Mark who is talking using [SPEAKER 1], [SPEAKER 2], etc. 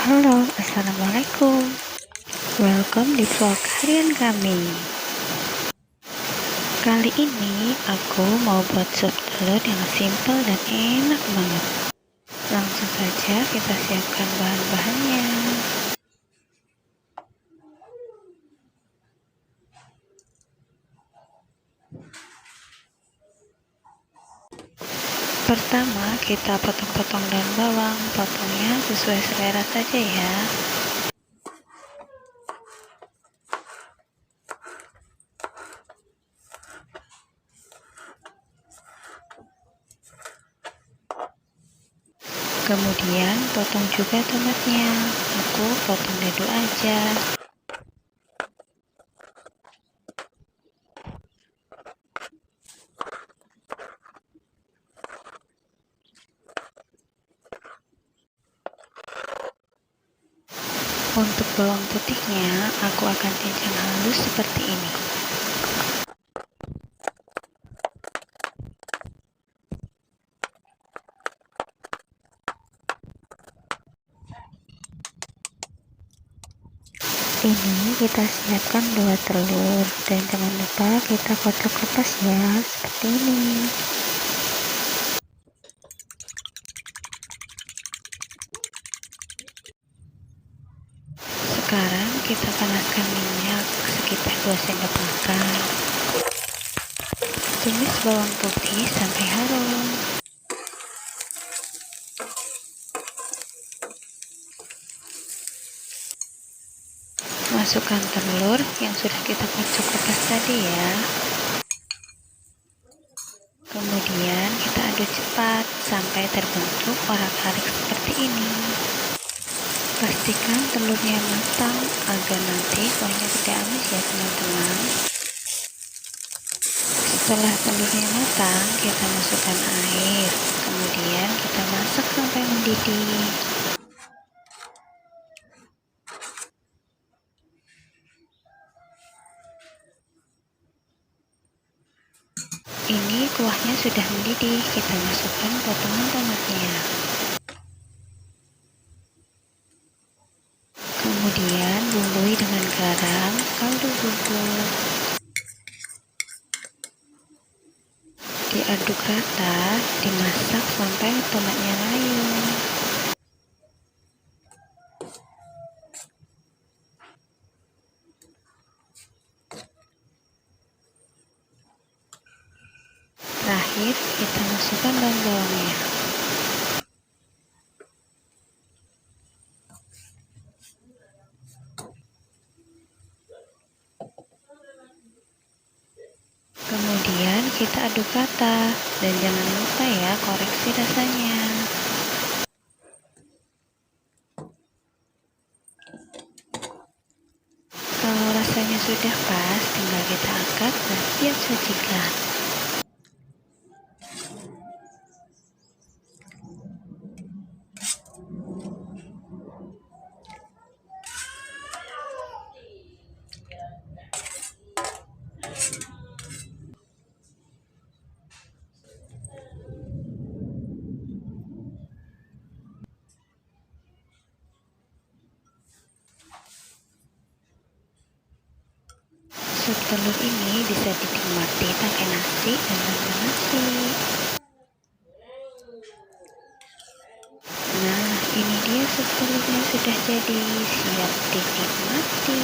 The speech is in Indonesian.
[SPEAKER 1] Halo, assalamualaikum. Welcome di vlog harian kami. Kali ini aku mau buat sup telur yang simple dan enak banget. Langsung saja kita siapkan bahan-bahannya. Pertama, kita potong-potong daun bawang. Potongnya sesuai selera saja ya. Kemudian potong juga tomatnya. Aku potong dadu aja. Untuk bawang putihnya, aku akan cincang halus seperti ini. Ini kita siapkan 2 telur dan jangan lupa kita kocok lepas ya, seperti ini. Sekarang kita panaskan minyak sekitar 2 sendok makan. Tumis bawang putih sampai harum. Masukkan telur yang sudah kita kocok lepas tadi ya. Kemudian kita aduk cepat sampai terbentuk orak-arik seperti ini. Pastikan telurnya matang agar nanti kuahnya tidak amis ya teman-teman. Setelah telurnya matang, kita masukkan air. Kemudian kita masak sampai mendidih. Ini kuahnya sudah mendidih, kita masukkan potongan tomatnya. Kemudian bumbui dengan garam, kaldu bubuk. Diaduk rata, dimasak sampai tomatnya layu. Terakhir, kita masukkan daun bawangnya. Kemudian kita aduk rata dan jangan lupa ya koreksi rasanya. Kalau rasanya sudah pas, tinggal kita angkat dan siap sajikan. Sup telur ini bisa dinikmati pakai nasi dan tanpa nasi. Nah, ini dia sup telurnya sudah jadi, siap dinikmati.